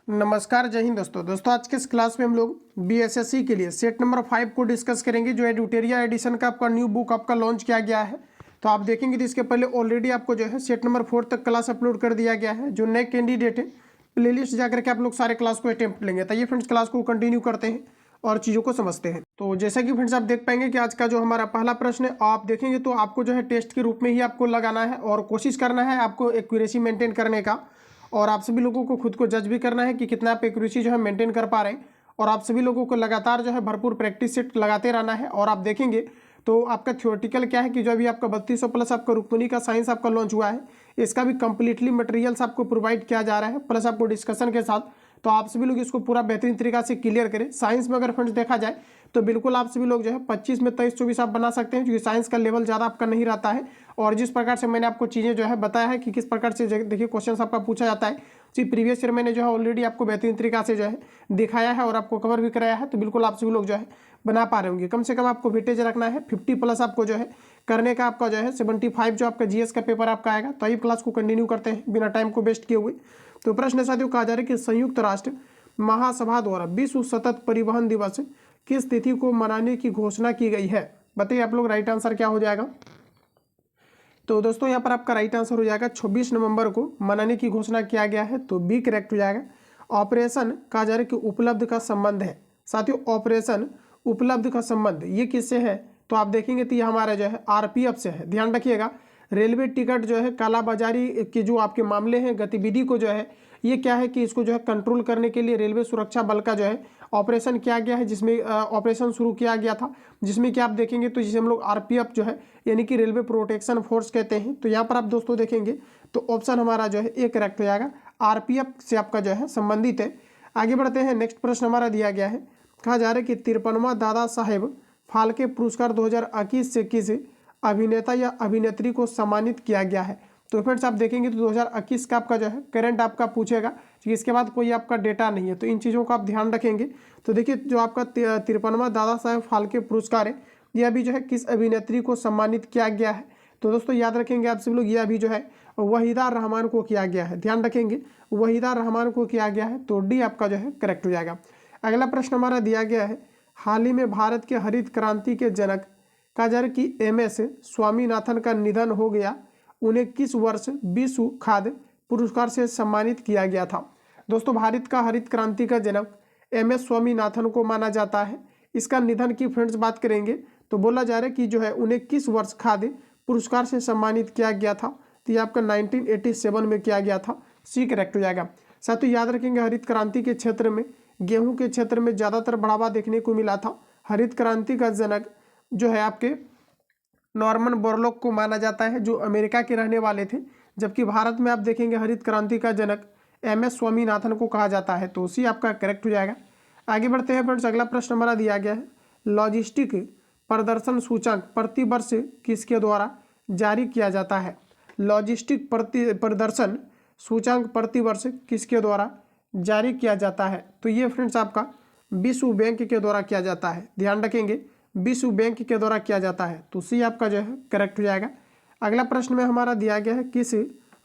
नमस्कार, जय हिंद दोस्तों आज के इस क्लास में हम लोग बीएसएससी के लिए सेट नंबर 5 को डिस्कस करेंगे। जो एडिटोरिया एडिशन का आपका न्यू बुक आपका लॉन्च किया गया है, तो आप देखेंगे तो इसके पहले ऑलरेडी आपको जो है सेट नंबर 4 तक क्लास अपलोड कर दिया गया है। जो नए कैंडिडेट है प्लेलिस्ट जाकर के आप लोग सारे क्लास को अटेम्प्ट लेंगे। तो ये फ्रेंड्स क्लास को कंटिन्यू करते हैं और चीज़ों को समझते हैं। तो जैसा कि फ्रेंड्स आप देख पाएंगे कि आज का जो हमारा पहला प्रश्न है, आप देखेंगे तो आपको जो है टेस्ट के रूप में ही आपको लगाना है और कोशिश करना है आपको एक्यूरेसी मेंटेन करने का, और आप सभी लोगों को खुद को जज भी करना है कि कितना आप एक्यूरेसी जो है मेंटेन कर पा रहे हैं। और आप सभी लोगों को लगातार जो है भरपूर प्रैक्टिस सेट लगाते रहना है। और आप देखेंगे तो आपका थ्योरेटिकल क्या है कि जो अभी आपका 3200 प्लस आपका रुक्मिणी का साइंस आपका लॉन्च हुआ है, इसका भी कंप्लीटली मटेरियल्स आपको प्रोवाइड किया जा रहा है प्लस आपको डिस्कशन के साथ। तो आप सभी लोग इसको पूरा बेहतरीन तरीका से क्लियर करें। साइंस में अगर फ्रेंड्स देखा जाए तो बिल्कुल आप सभी लोग जो है 25 में 23-24 आप बना सकते हैं, क्योंकि साइंस का लेवल ज़्यादा आपका नहीं रहता है। और जिस प्रकार से मैंने आपको चीज़ें जो है बताया है कि किस प्रकार से देखिए क्वेश्चन आपका पूछा जाता है, जी प्रीवियस ईयर मैंने जो है ऑलरेडी आपको बेहतरीन तरीका से जो है दिखाया है और आपको कवर भी कराया है। तो बिल्कुल आप सभी लोग जो है बना पा रहे होंगे। कम से कम आपको वेटेज रखना है 50 प्लस आपको जो है करने का। आपका जो है 75 जो आपका जीएस का पेपर आपका आएगा। तो आइए क्लास को कंटिन्यू करते हैं बिना टाइम को वेस्ट किए हुए। तो प्रश्न साथियों कहा जा रहा है कि संयुक्त राष्ट्र महासभा द्वारा विश्व सतत परिवहन दिवस किस तिथि को मनाने की घोषणा की गई है? बताइए आप लोग, राइट आंसर क्या हो जाएगा? तो दोस्तों यहाँ पर आपका राइट आंसर हो जाएगा 26 नवंबर को मनाने की घोषणा किया गया है। तो बी करेक्ट हो जाएगा। ऑपरेशन कहा जा रहा है कि उपलब्ध का संबंध है। साथियों ऑपरेशन उपलब्ध का संबंध ये किससे है? तो आप देखेंगे तो ये हमारा जो है आरपीएफ से है। ध्यान रखिएगा, रेलवे टिकट जो है कालाबाजारी के जो आपके मामले हैं, गतिविधि को जो है ये क्या है कि इसको जो है कंट्रोल करने के लिए रेलवे सुरक्षा बल का जो है ऑपरेशन किया गया है, जिसमें ऑपरेशन शुरू किया गया था, जिसमें कि आप देखेंगे तो जिसे हम लोग आरपीएफ जो है यानी कि रेलवे प्रोटेक्शन फोर्स कहते हैं। तो यहाँ पर आप दोस्तों देखेंगे तो ऑप्शन हमारा जो है ए करेक्ट हो जाएगा, आरपीएफ से आपका जो है संबंधित है। आगे बढ़ते हैं, नेक्स्ट प्रश्न हमारा दिया गया है। कहा जा रहा है कि 53वां दादा साहेब फाल्के पुरस्कार 2021 से किस अभिनेता या अभिनेत्री को सम्मानित किया गया है? तो फ्रेंड्स आप देखेंगे तो 2021 का आपका जो है करंट आपका पूछेगा, इसके बाद कोई आपका डेटा नहीं है। तो इन चीज़ों को आप ध्यान रखेंगे। तो देखिए जो आपका 53वां दादा साहेब फाल्के पुरस्कार है, ये अभी जो है किस अभिनेत्री को सम्मानित किया गया है? तो दोस्तों याद रखेंगे आप सब लोग, ये अभी जो है वहीदा रहमान को किया गया है। ध्यान रखेंगे, वहीदा रहमान को किया गया है। तो डी आपका जो है करेक्ट हो जाएगा। अगला प्रश्न हमारा दिया गया है, हाल ही में भारत के हरित क्रांति के जनक कहा जा रहा है कि एमएस स्वामीनाथन का निधन हो गया। उन्हें किस वर्ष विश्व खाद्य पुरस्कार से सम्मानित किया गया था? दोस्तों भारत का हरित क्रांति का जनक एमएस स्वामीनाथन को माना जाता है। इसका निधन की फ्रेंड्स बात करेंगे तो बोला जा रहा है कि जो है उन्हें किस वर्ष खाद्य पुरस्कार से सम्मानित किया गया था? तो ये आपका 1987 में किया गया था। सी करेक्ट हो जाएगा। साथ ही याद रखेंगे हरित क्रांति के क्षेत्र में, गेहूं के क्षेत्र में ज़्यादातर बढ़ावा देखने को मिला था। हरित क्रांति का जनक जो है आपके नॉर्मन बोरलॉग को माना जाता है, जो अमेरिका के रहने वाले थे। जबकि भारत में आप देखेंगे हरित क्रांति का जनक एमएस स्वामीनाथन को कहा जाता है। तो उसी आपका करेक्ट हो जाएगा। आगे बढ़ते हैं फ्रेंड्स, अगला प्रश्न हमारा दिया गया है, लॉजिस्टिक प्रदर्शन सूचकांक प्रति वर्ष किसके द्वारा जारी किया जाता है? लॉजिस्टिक प्रदर्शन सूचकांक प्रति वर्ष किसके द्वारा जारी किया जाता है? तो ये फ्रेंड्स आपका विश्व बैंक के द्वारा किया जाता है। ध्यान रखेंगे, विश्व बैंक के द्वारा किया जाता है। तो सी आपका जो है करेक्ट हो जाएगा। अगला प्रश्न में हमारा दिया गया है, किस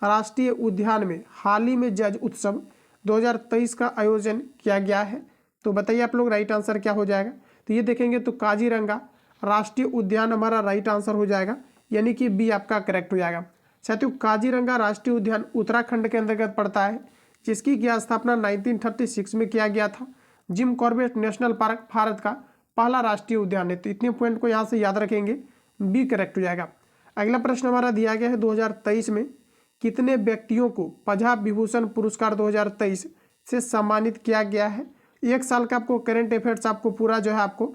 राष्ट्रीय उद्यान में हाल ही में जज उत्सव 2023 का आयोजन किया गया है? तो बताइए आप लोग, राइट आंसर क्या हो जाएगा? तो ये देखेंगे तो काजीरंगा राष्ट्रीय उद्यान हमारा राइट आंसर हो जाएगा, यानी कि बी आपका करेक्ट हो जाएगा। साथियों काजीरंगा राष्ट्रीय उद्यान उत्तराखंड के अंतर्गत पड़ता है, जिसकी स्थापना 1936 में किया गया था। Jim Corbett national park Bharat का पहला राष्ट्रीय उद्यान है। तो इतने पॉइंट को यहाँ से याद रखेंगे, बी करेक्ट हो जाएगा। अगला प्रश्न हमारा दिया गया है, 2023 में कितने व्यक्तियों को पद्म विभूषण पुरस्कार 2023 से सम्मानित किया गया है? एक साल का आपको करंट अफेयर्स आपको पूरा जो है आपको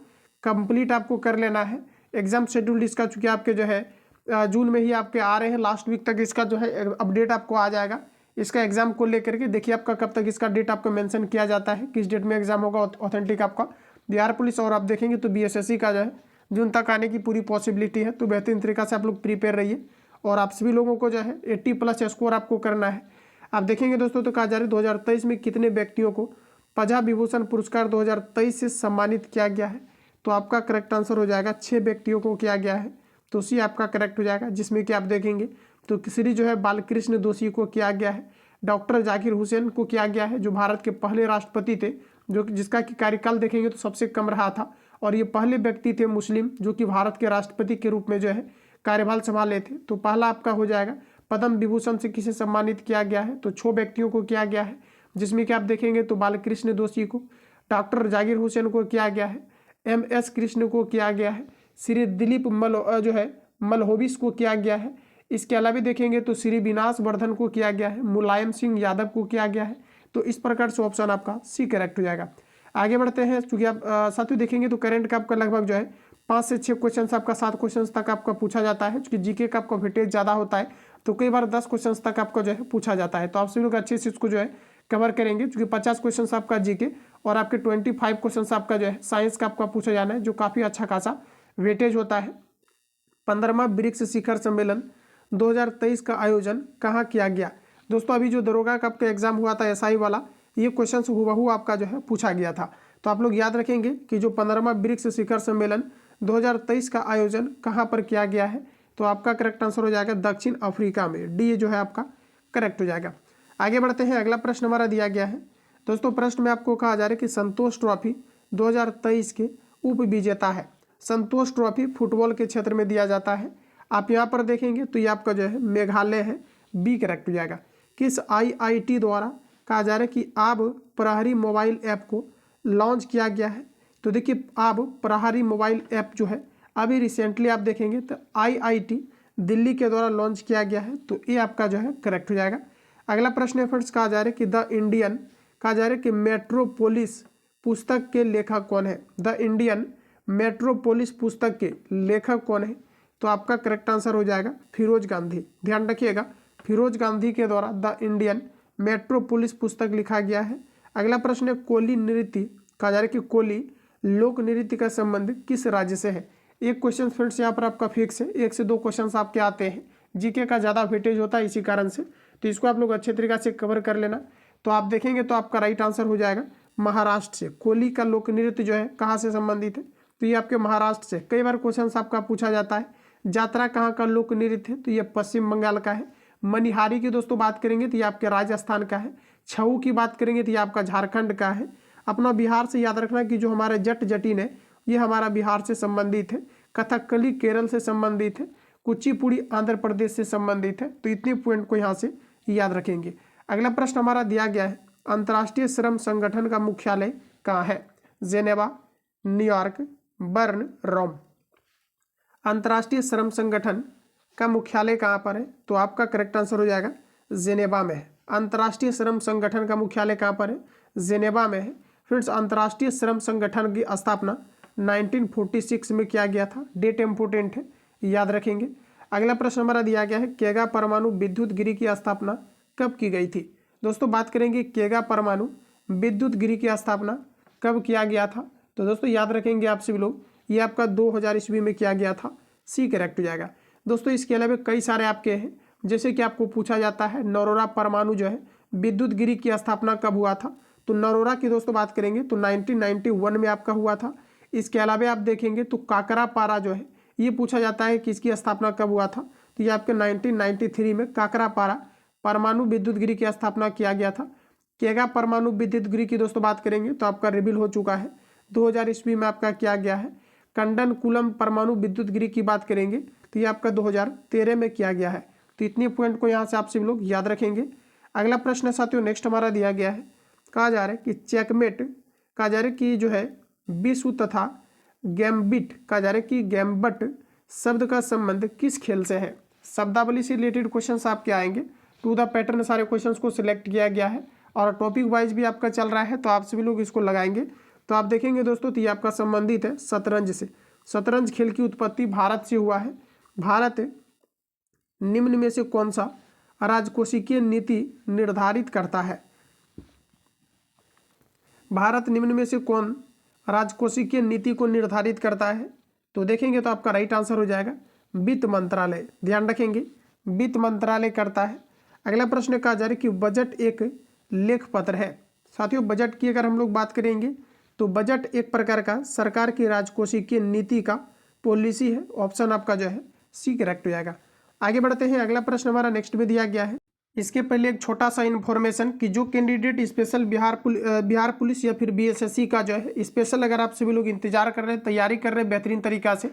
कंप्लीट आपको कर लेना है। एग्जाम शेड्यूल इसका चूँकि आपके जो है जून में ही आपके आ रहे हैं, लास्ट वीक तक इसका जो है अपडेट आपको आ जाएगा। इसका एग्जाम को लेकर के देखिए आपका कब तक इसका डेट आपको मेंशन किया जाता है, किस डेट में एग्जाम होगा ऑथेंटिक आपका बिहार पुलिस। और आप देखेंगे तो बीएसएससी का जो है जून तक आने की पूरी पॉसिबिलिटी है। तो बेहतरीन तरीका से आप लोग प्रिपेयर रहिए और आप सभी लोगों को जो है 80 प्लस स्कोर आपको करना है। आप देखेंगे दोस्तों तो कहा जा रहा है 2023 में कितने व्यक्तियों को पद्म विभूषण पुरस्कार 2023 से सम्मानित किया गया है? तो आपका करेक्ट आंसर हो जाएगा 6 व्यक्तियों को किया गया है। तो सी आपका करेक्ट हो जाएगा, जिसमें कि आप देखेंगे तो श्री जो है बालकृष्ण दोषी को किया गया है। डॉक्टर जाकिर हुसैन को किया गया है, जो भारत के पहले राष्ट्रपति थे, जो जिसका कि कार्यकाल देखेंगे तो सबसे कम रहा था, और ये पहले व्यक्ति थे मुस्लिम जो कि भारत के राष्ट्रपति के रूप में जो है कार्यभार संभाले थे। तो पहला आपका हो जाएगा पद्म विभूषण से किसे सम्मानित किया गया है, तो 6 व्यक्तियों को किया गया है, जिसमें कि आप देखेंगे तो बालकृष्ण दोषी को, डॉक्टर जाकिर हुसैन को किया गया है, MS कृष्ण को किया गया है, श्री दिलीप मलहोबिस को किया गया है। इसके अलावा देखेंगे तो श्री विनाश वर्धन को किया गया है, मुलायम सिंह यादव को किया गया है। तो इस प्रकार से ऑप्शन आपका सी करेक्ट हो जाएगा। आगे बढ़ते हैं, चूंकि आप साथियों देखेंगे तो करंट का आपका लगभग जो है 5 से 6 क्वेश्चन आपका 7 क्वेश्चन तक आपका पूछा जाता है, क्योंकि जीके का आपका वेटेज ज़्यादा होता है, तो कई बार 10 क्वेश्चन तक आपका जो है पूछा जाता है। तो आप सभी लोग अच्छे से इसको जो है कवर करेंगे, क्योंकि 50 क्वेश्चन आपका जीके और आपके 25 क्वेश्चन आपका जो है साइंस का आपका पूछा जाना है, जो काफ़ी अच्छा खासा वेटेज होता है। 15वां ब्रिक्स शिखर सम्मेलन 2023 का आयोजन कहाँ किया गया? दोस्तों अभी जो दरोगा का आपका एग्जाम हुआ था SI वाला, ये क्वेश्चन हुबहू आपका जो है पूछा गया था। तो आप लोग याद रखेंगे कि जो 15वां ब्रिक्स शिखर सम्मेलन 2023 का आयोजन कहाँ पर किया गया है, तो आपका करेक्ट आंसर हो जाएगा दक्षिण अफ्रीका में। डी जो है आपका करेक्ट हो जाएगा। आगे बढ़ते हैं, अगला प्रश्न हमारा दिया गया है। दोस्तों प्रश्न में आपको कहा जा रहा है कि संतोष ट्रॉफी 2023 के उप विजेता है। संतोष ट्रॉफी फुटबॉल के क्षेत्र में दिया जाता है। आप यहाँ पर देखेंगे तो ये आपका जो है मेघालय है, बी करेक्ट हो जाएगा। किस IIT द्वारा कहा जा रहा है कि आब प्रहरी मोबाइल ऐप को लॉन्च किया गया है? तो देखिए आब प्रहरी मोबाइल ऐप जो है अभी रिसेंटली आप देखेंगे तो IIT दिल्ली के द्वारा लॉन्च किया गया है, तो ये आपका जो है करेक्ट हो जाएगा। अगला प्रश्न है फ्रेंड्स, कहा जा रहा है कि द इंडियन कहा जा रहा है कि मेट्रोपोलिस पुस्तक के लेखक कौन है? द इंडियन मेट्रोपोलिस पुस्तक के लेखक कौन है? तो आपका करेक्ट आंसर हो जाएगा फिरोज गांधी। ध्यान रखिएगा, फिरोज गांधी के द्वारा द इंडियन मेट्रोपोलिस पुस्तक लिखा गया है। अगला प्रश्न है, कोली नृत्य कहा जा रहा है कि कोली लोक नृत्य का संबंध किस राज्य से है? एक क्वेश्चन फ्रेंड्स यहाँ पर आपका फिक्स है, 1 से 2 क्वेश्चन आपके आते हैं, जीके का ज़्यादा वेटेज होता है इसी कारण से, तो इसको आप लोग अच्छे तरीके से कवर कर लेना। तो आप देखेंगे तो आपका राइट आंसर हो जाएगा महाराष्ट्र से। कोली का लोक नृत्य जो है कहाँ से संबंधित है? तो ये आपके महाराष्ट्र से। कई बार क्वेश्चन आपका पूछा जाता है यात्रा कहाँ का लोक नृत्य है? तो ये पश्चिम बंगाल का है। मनिहारी की दोस्तों बात करेंगे तो ये आपके राजस्थान का है। छऊ की बात करेंगे तो ये आपका झारखंड का है। अपना बिहार से याद रखना कि जो हमारे जट जटिन है ये हमारा बिहार से संबंधित है। कथकली केरल से संबंधित है। कुचिपुड़ी आंध्र प्रदेश से संबंधित है। तो इतने पॉइंट को यहाँ से याद रखेंगे। अगला प्रश्न हमारा दिया गया है, अंतर्राष्ट्रीय श्रम संगठन का मुख्यालय कहाँ है? जेनेवा, न्यूयॉर्क, बर्न, रोम। अंतर्राष्ट्रीय श्रम संगठन का मुख्यालय कहाँ पर है? तो आपका करेक्ट आंसर हो जाएगा जेनेवा में है। अंतर्राष्ट्रीय श्रम संगठन का मुख्यालय कहाँ पर है? जेनेवा में है। फ्रेंड्स अंतर्राष्ट्रीय श्रम संगठन की स्थापना 1946 में किया गया था। डेट इम्पोर्टेंट है, याद रखेंगे। अगला प्रश्न हमारा दिया गया है, केगा परमाणु विद्युत गृह की स्थापना कब की गई थी? दोस्तों बात करेंगे केगा परमाणु विद्युत गृह की स्थापना कब किया गया था? तो दोस्तों याद रखेंगे आप सभी लोग, ये आपका 2000 ईस्वी में किया गया था। सी करेक्ट हो जाएगा। दोस्तों इसके अलावा कई सारे आपके हैं, जैसे कि आपको पूछा जाता है नरोरा परमाणु जो है विद्युत गृह की स्थापना कब हुआ था? तो नरोरा की दोस्तों बात करेंगे तो 1991 में आपका हुआ था। इसके अलावा आप देखेंगे तो काकरापारा जो है ये पूछा जाता है कि इसकी स्थापना कब हुआ था? तो ये आपके 1993 में काकरापारा परमाणु विद्युत गृह की स्थापना किया गया था। केगा परमाणु विद्युत गृह की दोस्तों बात करेंगे तो आपका रिवील हो चुका है, 2000 ईस्वी में आपका किया गया है। कंडन कुलम परमाणु विद्युत गृह की बात करेंगे तो ये आपका 2013 में किया गया है। तो इतने पॉइंट को यहाँ से आप सभी लोग याद रखेंगे। अगला प्रश्न साथियों नेक्स्ट हमारा दिया गया है, कहा जा रहा है कि चेकमेट कहा जा रहा है कि जो है विश्व तथा गैम्बिट कहा जा रहा है कि गैम्बट शब्द का संबंध किस खेल से है? शब्दावली से रिलेटेड क्वेश्चंस आपके आएंगे। टू द पैटर्न सारे क्वेश्चंस को सिलेक्ट किया गया है और टॉपिक वाइज भी आपका चल रहा है, तो आप सभी लोग इसको लगाएंगे। तो आप देखेंगे दोस्तों तो ये आपका संबंधित है शतरंज से। शतरंज खेल की उत्पत्ति भारत से हुआ है। भारत निम्न में से कौन सा राजकोषीय नीति निर्धारित करता है? भारत निम्न में से कौन राजकोषीय नीति को निर्धारित करता है? तो देखेंगे तो आपका राइट आंसर हो जाएगा वित्त मंत्रालय। ध्यान रखेंगे वित्त मंत्रालय करता है। अगला प्रश्न कहा जा रहा है कि बजट एक लेख पत्र है। साथियों बजट की अगर हम लोग बात करेंगे तो बजट एक प्रकार का सरकार की राजकोषीय नीति का पॉलिसी है। ऑप्शन आपका जो है सी करेक्ट हो जाएगा। आगे बढ़ते हैं, अगला प्रश्न हमारा नेक्स्ट में दिया गया है, इसके पहले एक छोटा सा इन्फॉर्मेशन कि जो कैंडिडेट स्पेशल बिहार पुलिस या फिर बीएसएससी का जो है स्पेशल अगर आप सभी लोग इंतजार कर रहे हैं, तैयारी कर रहे हैं बेहतरीन तरीका से,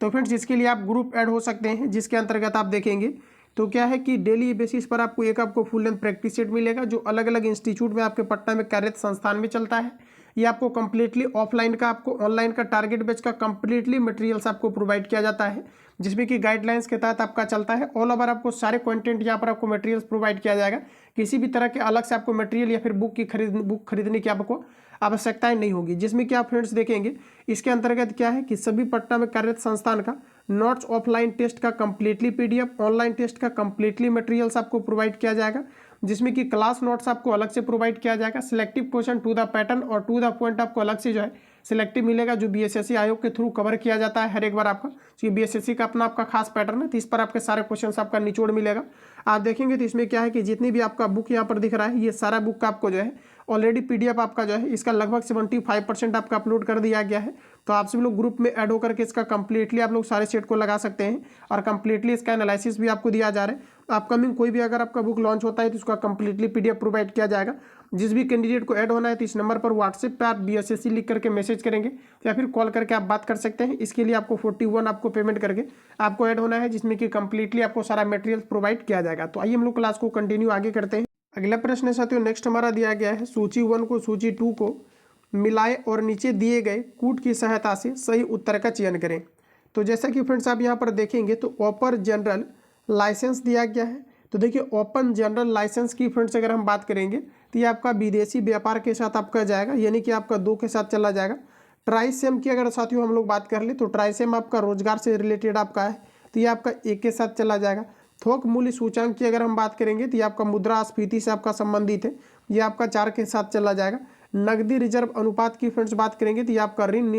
तो फ्रेंड्स इसके लिए आप ग्रुप ऐड हो सकते हैं, जिसके अंतर्गत आप देखेंगे तो क्या है कि डेली बेसिस पर आपको फुल लेंथ प्रैक्टिस सेट मिलेगा, जो अलग अलग इंस्टीट्यूट में आपके पटना में कार्यरत संस्थान में चलता है। ये आपको कंप्लीटली ऑफलाइन का, आपको ऑनलाइन का, टारगेट बैच का कंप्लीटली मटेरियल्स आपको प्रोवाइड किया जाता है, जिसमें कि गाइडलाइंस के तहत आपका चलता है। ऑल ओवर आपको सारे कंटेंट यहाँ पर आपको मटेरियल्स प्रोवाइड किया जाएगा। किसी भी तरह के अलग से आपको मटेरियल या फिर बुक खरीदने की आपको आवश्यकताएं नहीं होगी। जिसमें कि आप फ्रेंड्स देखेंगे इसके अंतर्गत क्या है कि सभी पटना में कार्यरत संस्थान का नोट्स ऑफलाइन टेस्ट का कंप्लीटली पीडीएफ, ऑनलाइन टेस्ट का कंप्लीटली मटेरियल्स आपको प्रोवाइड किया जाएगा, जिसमें कि क्लास नोट्स आपको अलग से प्रोवाइड किया जाएगा। Selective question to the pattern और टू द पॉइंट आपको अलग से जो है सिलेक्टिव मिलेगा, जो बीएसएससी आयोग के थ्रू कवर किया जाता है हर एक बार आपका। तो बीएसएससी का अपना आपका खास पैटर्न है, तो इस पर आपके सारे क्वेश्चन आपका निचोड़ मिलेगा। आप देखेंगे तो इसमें क्या है कि जितनी भी आपका बुक यहाँ पर दिख रहा है, ये सारा बुक का आपको जो है ऑलरेडी पीडीएफ आपका जो है इसका लगभग 75% आपका अपलोड कर दिया गया है। तो आप सभी लोग ग्रुप में ऐड होकर के इसका कंप्लीटली आप लोग सारे सेट को लगा सकते हैं, और कंप्लीटली इसका एनालिसिस भी आपको दिया जा रहा है। अपकमिंग कोई भी अगर आपका बुक लॉन्च होता है तो उसका कंप्लीटली पीडीएफ प्रोवाइड किया जाएगा। जिस भी कैंडिडेट को ऐड होना है तो इस नंबर पर व्हाट्सएप पे आप बीएसएससी लिख करके मैसेज करेंगे या फिर कॉल करके आप बात कर सकते हैं। इसके लिए आपको 41 आपको पेमेंट करके आपको ऐड होना है, जिसमें कि कंप्लीटली आपको सारा मटेरियल प्रोवाइड किया जाएगा। तो आइए हम लोग क्लास को कंटिन्यू आगे करते हैं। अगला प्रश्न है साथियों, नेक्स्ट हमारा दिया गया है सूची 1 को सूची 2 को मिलाए और नीचे दिए गए कूट की सहायता से सही उत्तर का चयन करें। तो जैसा कि फ्रेंड्स आप यहाँ पर देखेंगे तो ओपन जनरल लाइसेंस दिया गया है। तो देखिए ओपन जनरल लाइसेंस की फ्रेंड्स अगर हम बात करेंगे तो ये आपका विदेशी व्यापार के साथ आपका जाएगा, यानी कि आपका 2 के साथ चला जाएगा। ट्राइसेम की अगर साथियों हम लोग बात कर ले तो ट्राइसेम आपका रोजगार से रिलेटेड आपका है, तो ये आपका 1 के साथ चला जाएगा। थोक मूल्य सूचांक की अगर हम बात करेंगे तो ये आपका मुद्रास्फीति से आपका संबंधित है, ये आपका 4 के साथ चला जाएगा। नकदी रिजर्व अनुपात की फ्रेंड्स बात करेंगे तो ये आपका ऋण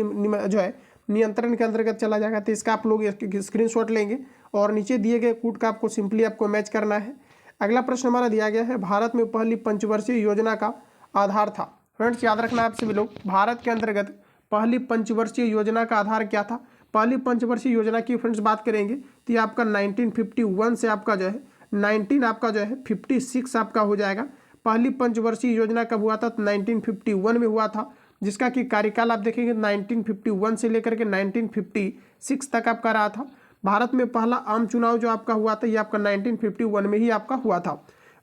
जो है नियंत्रण के अंतर्गत चला जाएगा। तो इसका आप लोग स्क्रीनशॉट लेंगे और नीचे दिए गए कूट का आपको सिंपली आपको मैच करना है। अगला प्रश्न हमारा दिया गया है, भारत में पहली पंचवर्षीय योजना का आधार था। फ्रेंड्स याद रखना आप सभी लोग, भारत के अंतर्गत पहली पंचवर्षीय योजना का आधार क्या था। पहली पंचवर्षीय योजना की फ्रेंड्स बात करेंगे तो ये आपका 1951 से आपका जो है 1956 आपका हो जाएगा। पहली पंचवर्षीय योजना कब हुआ था? 1951 में हुआ था, जिसका कि कार्यकाल आप देखेंगे 1951 से लेकर के 1956 तक आपका रहा था। भारत में पहला आम चुनाव जो आपका हुआ था ये आपका 1951 में ही आपका हुआ था।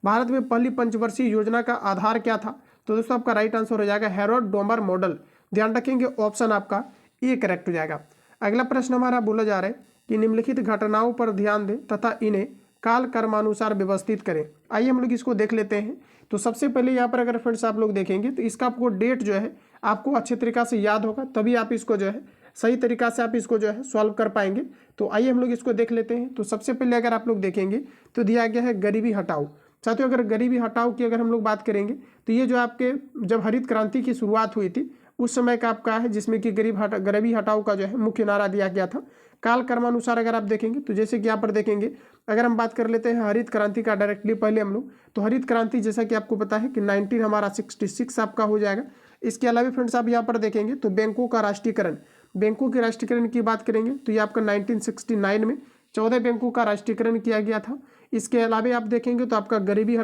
भारत में पहली पंचवर्षीय योजना का आधार क्या था? तो दोस्तों आपका राइट आंसर हो जाएगा हेरोड डोमर मॉडल। ध्यान रखेंगे ऑप्शन आपका ए करेक्ट हो जाएगा। अगला प्रश्न हमारा बोला जा रहा है कि निम्नलिखित घटनाओं पर ध्यान दें तथा इन्हें काल कर्मानुसार व्यवस्थित करें। आइए हम लोग इसको देख लेते हैं। तो सबसे पहले यहाँ पर अगर फ्रेंड्स आप लोग देखेंगे तो इसका आपको डेट जो है आपको अच्छे तरीका से याद होगा, तभी आप इसको जो है सही तरीका से आप इसको जो है सॉल्व कर पाएंगे। तो आइए हम लोग इसको देख लेते हैं। तो सबसे पहले अगर आप लोग देखेंगे तो दिया गया है गरीबी हटाओ। साथियों अगर गरीबी हटाओ की अगर हम लोग बात करेंगे तो ये जो आपके जब हरित क्रांति की शुरुआत हुई थी उस समय का आपका है, जिसमें कि गरीबी हटाओ का जो है मुख्य नारा दिया गया था। काल कर्मानुसार अगर आप देखेंगे तो जैसे कि यहाँ पर देखेंगे अगर हम बात कर लेते हैं हरित क्रांति का डायरेक्टली पहले हम लोग, तो हरित क्रांति जैसा कि आपको पता है कि 19 हमारा 66 आपका हो जाएगा। इसके अलावा फ्रेंड्स आप यहाँ पर देखेंगे तो बैंकों का राष्ट्रीयकरण, बैंकों के राष्ट्रीयकरण की बात करेंगे तो ये आपका 1969 में 14 बैंकों का राष्ट्रीयकरण किया गया था। इसके अलावा आप देखेंगे तो आपका गरीबी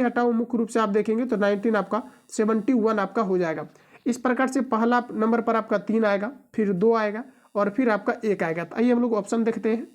हटाओ मुख्य रूप से आप देखेंगे तो 19 आपका 71 आपका हो जाएगा। इस प्रकार से पहला नंबर पर आपका 3 आएगा, फिर 2 आएगा और फिर आपका 1 आएगा। तो आइए हम लोग ऑप्शन देखते हैं।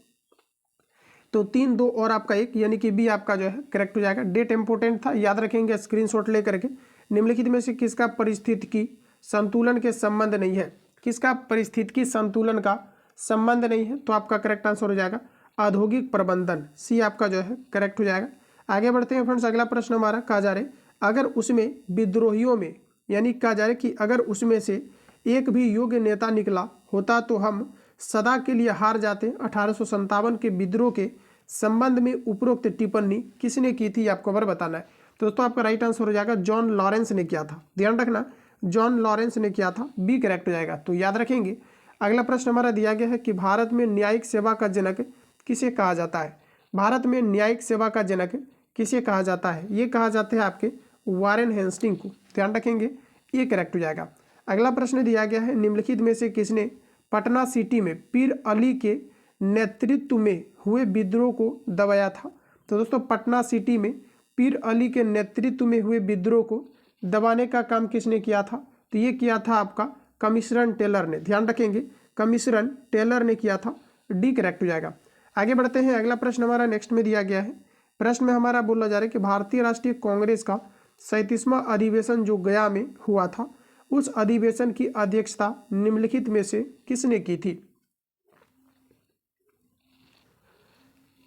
तो 3, 2 और आपका 1 यानी कि बी आपका जो है करेक्ट हो जाएगा। डेट इंपोर्टेंट था, याद रखेंगे स्क्रीनशॉट लेकर के। निम्नलिखित में से किसका परिस्थितिकी संतुलन के संबंध नहीं है? किसका परिस्थितिकी संतुलन का संबंध नहीं है? तो आपका करेक्ट आंसर हो जाएगा औद्योगिक प्रबंधन, सी आपका जो है करेक्ट हो जाएगा। आगे बढ़ते हैं फ्रेंड्स। अगला प्रश्न हमारा कहा जा रहा है अगर उसमें विद्रोहियों में, यानी कहा जा रहा है कि अगर उसमें से एक भी योग्य नेता निकला होता तो हम सदा के लिए हार जाते। 1857 के विद्रोह के संबंध में उपरोक्त टिप्पणी किसने की थी आपको बार बताना है। तो दोस्तों आपका राइट आंसर हो जाएगा जॉन लॉरेंस ने किया था। ध्यान रखना जॉन लॉरेंस ने किया था, बी करेक्ट हो जाएगा। तो याद रखेंगे। अगला प्रश्न हमारा दिया गया है कि भारत में न्यायिक सेवा का जनक किसे कहा जाता है? भारत में न्यायिक सेवा का जनक किसे कहा जाता है? ये कहा जाता है आपके वारेन हेस्टिंग को। ध्यान रखेंगे ये करेक्ट हो जाएगा। अगला प्रश्न दिया गया है निम्नलिखित में से किसने पटना सिटी में पीर अली के नेतृत्व में हुए विद्रोह को दबाया था? तो दोस्तों पटना सिटी में पीर अली के नेतृत्व में हुए विद्रोह को दबाने का काम किसने किया था? तो ये किया था आपका कमिश्नर टेलर ने। ध्यान रखेंगे, कमिश्नर टेलर ने किया था। डी करेक्ट हो जाएगा। आगे बढ़ते हैं, अगला प्रश्न हमारा नेक्स्ट में दिया गया है। प्रश्न में हमारा बोला जा रहा है कि भारतीय राष्ट्रीय कांग्रेस का 37वां अधिवेशन जो गया में हुआ था, उस अधिवेशन की अध्यक्षता निम्नलिखित में से किसने की थी?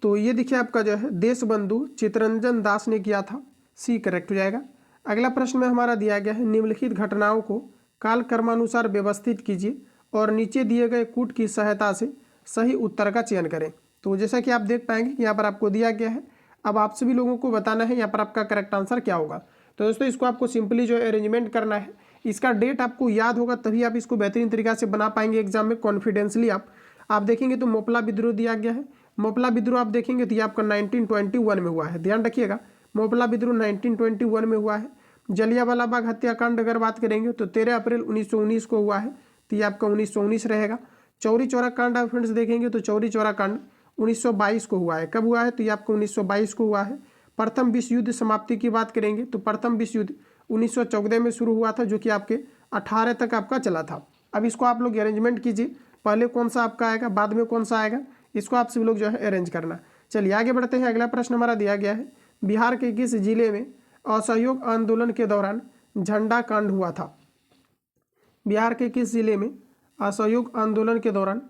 तो ये देखिए आपका जो है देशबंधु चित्तरंजन दास ने किया था। सी करेक्ट हो जाएगा। अगला प्रश्न में हमारा दिया गया है निम्नलिखित घटनाओं को काल क्रमानुसार व्यवस्थित कीजिए और नीचे दिए गए कूट की सहायता से सही उत्तर का चयन करें। तो जैसा कि आप देख पाएंगे कि यहाँ पर आपको दिया गया है, अब आप सभी लोगों को बताना है यहाँ पर आपका करेक्ट आंसर क्या होगा। तो दोस्तों इसको आपको सिंपली जो है अरेंजमेंट करना है, इसका डेट आपको याद होगा तभी आप इसको बेहतरीन तरीका से बना पाएंगे एग्जाम में कॉन्फिडेंसली। आप देखेंगे तो मोपला विद्रोह दिया गया है। मोपला विद्रोह आप देखेंगे तो ये आपका 1921 में हुआ है। ध्यान रखिएगा, मोपला विद्रोह 1921 में हुआ है। जलियांवाला बाग हत्याकांड अगर बात करेंगे तो 13 अप्रैल 1919 को हुआ है, तो ये आपका 1919 रहेगा। चौरी चौरा कांड आप फ्रेंड्स देखेंगे तो चौरी चौरा कांड 1922 को हुआ है। कब हुआ है? तो ये आपको 1922 को हुआ है। प्रथम विश्व युद्ध समाप्ति की बात करेंगे तो प्रथम विश्व युद्ध 1914 में शुरू हुआ था, जो कि आपके 18 तक आपका चला था। अब इसको आप लोग अरेंजमेंट कीजिए, पहले कौन सा आपका आएगा, बाद में कौन सा आएगा, इसको आप सभी लोग जो है अरेंज करना। चलिए आगे बढ़ते हैं। अगला प्रश्न हमारा दिया गया है बिहार के किस जिले में असहयोग आंदोलन के दौरान झंडा कांड हुआ था? बिहार के किस जिले में असहयोग आंदोलन के दौरान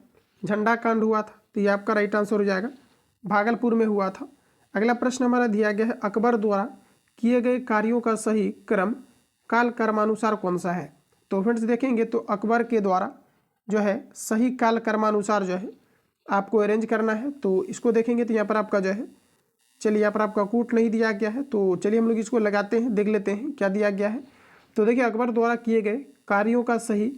झंडा कांड हुआ था? तो ये आपका राइट आंसर हो जाएगा, भागलपुर में हुआ था। अगला प्रश्न हमारा दिया गया है अकबर द्वारा किए गए कार्यों का सही क्रम काल क्रमानुसार कौन सा है? तो फ्रेंड्स देखेंगे तो अकबर के द्वारा जो है सही काल क्रमानुसार जो है आपको अरेंज करना है। तो इसको देखेंगे तो यहाँ पर आपका जो है, चलिए यहाँ पर आपका कूट नहीं दिया गया है, तो चलिए हम लोग इसको लगाते हैं, देख लेते हैं क्या दिया गया है। तो देखिए अकबर द्वारा किए गए कार्यों का सही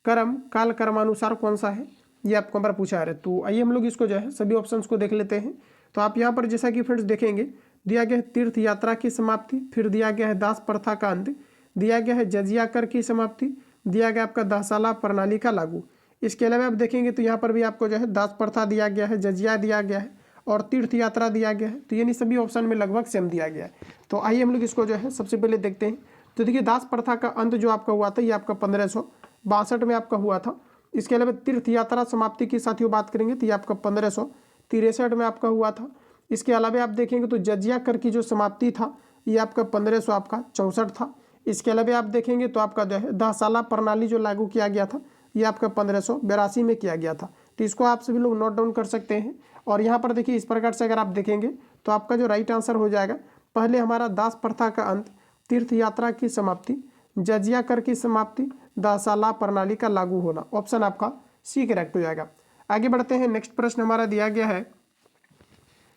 क्रम काल क्रमानुसार कौन सा है, ये आपको हमारा पूछा है। तो आइए हम लोग इसको जो है सभी ऑप्शंस को देख लेते हैं। तो आप यहाँ पर जैसा कि फ्रेंड्स देखेंगे दिया गया है तीर्थ यात्रा की समाप्ति, फिर दिया गया है दास प्रथा का अंत, दिया गया है जजिया कर की समाप्ति, दिया गया आपका दासाला प्रणाली का लागू। इसके अलावा आप देखेंगे तो यहाँ पर भी आपको जो है दास प्रथा दिया गया है, जजिया दिया गया है और तीर्थ यात्रा दिया गया है। तो यानी सभी ऑप्शन में लगभग सेम दिया गया है। तो आइए हम लोग इसको जो है सबसे पहले देखते हैं। तो देखिए दास प्रथा का अंत जो आपका हुआ था ये आपका 1562 में आपका हुआ था। इसके अलावा तीर्थ यात्रा समाप्ति की साथियों बात करेंगे तो ये आपका 1563 में आपका हुआ था। इसके अलावा आप देखेंगे तो जजिया कर की जो समाप्ति था ये आपका 1564 था। इसके अलावा आप देखेंगे तो आपका जो है दासाला प्रणाली जो लागू किया गया था ये आपका 1582 में किया गया था। तो इसको आप सभी लोग नोट डाउन कर सकते हैं। और यहाँ पर देखिए इस प्रकार से अगर आप देखेंगे तो आपका जो राइट आंसर हो जाएगा, पहले हमारा दास प्रथा का अंत, तीर्थ यात्रा की समाप्ति, जजिया कर की समाप्ति, दासाला प्रणाली का लागू होना। ऑप्शन आपका सी करेक्ट हो जाएगा। आगे बढ़ते हैं। नेक्स्ट प्रश्न हमारा दिया गया है,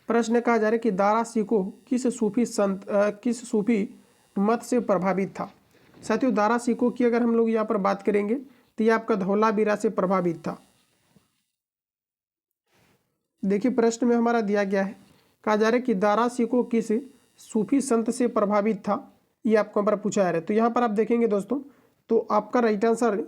प्रश्न कहा जा रहा है कि दारा सिको किस सूफी मत से प्रभावित था? साथियों दारा सिको की अगर हम लोग यहाँ पर बात करेंगे तो ये आपका धौलावीरा से प्रभावित था। देखिए प्रश्न में हमारा दिया गया है, कहा जा रहा है कि दारा सिको किस सूफी संत से प्रभावित था, ये आपको हमारा पूछा जा रहा है। तो यहाँ पर आप देखेंगे दोस्तों तो आपका राइट आंसर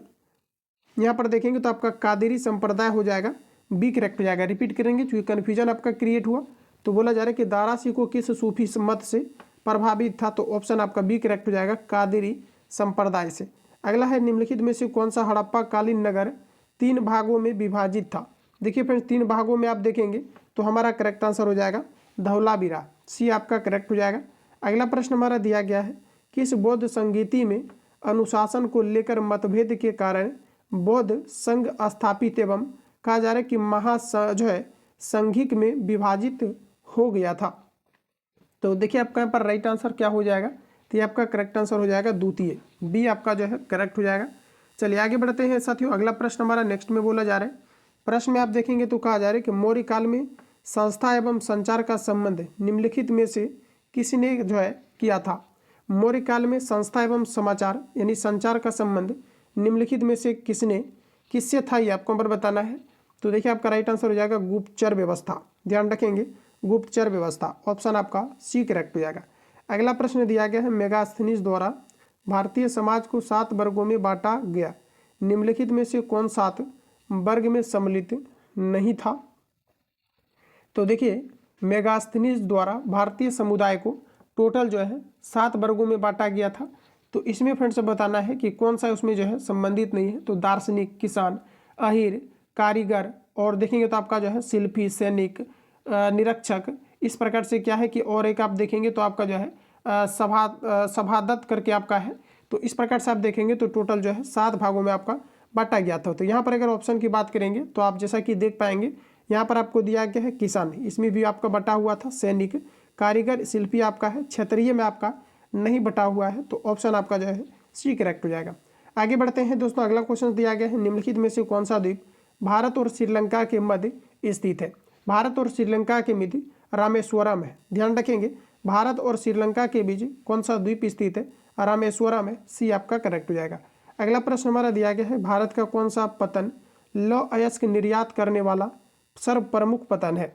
यहाँ पर देखेंगे तो आपका कादिरी संप्रदाय हो जाएगा, बी करेक्ट हो जाएगा। रिपीट करेंगे क्योंकि कन्फ्यूजन आपका क्रिएट हुआ। तो बोला जा रहा है कि दारा सिको किस सूफी मत से प्रभावित था, तो ऑप्शन आपका बी करेक्ट हो जाएगा, कादिरी संप्रदाय से। अगला है निम्नलिखित में से कौन सा हड़प्पा कालीन नगर 3 भागों में विभाजित था? देखिए फ्रेंड्स 3 भागों में आप देखेंगे तो हमारा करेक्ट आंसर हो जाएगा धौलावीरा, सी आपका करेक्ट हो जाएगा। अगला प्रश्न हमारा दिया गया है, किस बौद्ध संगीति में अनुशासन को लेकर मतभेद के कारण बौद्ध संघ स्थापित एवं कहा जा रहा है कि जो है संघिक में विभाजित हो गया था? तो देखिए आपका यहाँ पर राइट आंसर क्या हो जाएगा, तो ये आपका करेक्ट आंसर हो जाएगा द्वितीय, बी आपका जो है करेक्ट हो जाएगा। चलिए आगे बढ़ते हैं साथियों। अगला प्रश्न हमारा नेक्स्ट में बोला जा रहा है, प्रश्न में आप देखेंगे तो कहा जा रहा है कि मौर्य काल में संस्था एवं संचार का संबंध निम्नलिखित में से किसने जो है किया था? मौर्य काल में संस्था एवं समाचार यानी संचार का संबंध निम्नलिखित में से किससे था, ये आपको पर बताना है। तो देखिए आपका राइट आंसर हो जाएगा गुप्तचर व्यवस्था। ध्यान रखेंगे गुप्तचर व्यवस्था, ऑप्शन आपका सी करेक्ट हो जाएगा। अगला प्रश्न दिया गया है, मेगास्थनीज द्वारा भारतीय समाज को 7 वर्गों में बांटा गया, निम्नलिखित में से कौन 7 वर्ग में सम्मिलित नहीं था? तो देखिए मेगास्थनीज द्वारा भारतीय समुदाय को टोटल जो है 7 वर्गों में बांटा गया था। तो इसमें फ्रेंड्स बताना है कि कौन सा उसमें जो है संबंधित नहीं है। तो दार्शनिक, किसान, अहीर, कारीगर और देखेंगे तो आपका जो है शिल्पी, सैनिक, निरीक्षक, इस प्रकार से क्या है कि और एक आप देखेंगे तो आपका जो है सभादत्त करके आपका है। तो इस प्रकार से आप देखेंगे तो टोटल जो है 7 भागों में आपका बांटा गया था। तो यहाँ पर अगर ऑप्शन की बात करेंगे तो आप जैसा कि देख पाएंगे यहाँ पर आपको दिया गया है किसान, इसमें भी आपका बटा हुआ था। सैनिक, कारीगर, शिल्पी आपका है। क्षेत्रीय में आपका नहीं बटा हुआ है। तो ऑप्शन आपका जो है सी करेक्ट हो जाएगा। आगे बढ़ते हैं दोस्तों, अगला क्वेश्चन दिया गया है, निम्नलिखित में से कौन सा द्वीप भारत और श्रीलंका के मध्य स्थित है। भारत और श्रीलंका के मध्य रामेश्वरम है। ध्यान रखेंगे, भारत और श्रीलंका के बीच कौन सा द्वीप स्थित है, रामेश्वरम है। सी आपका करेक्ट हो जाएगा। अगला प्रश्न हमारा दिया गया है, भारत का कौन सा पतन लौह अयस्क निर्यात करने वाला सर्व प्रमुख पतन है।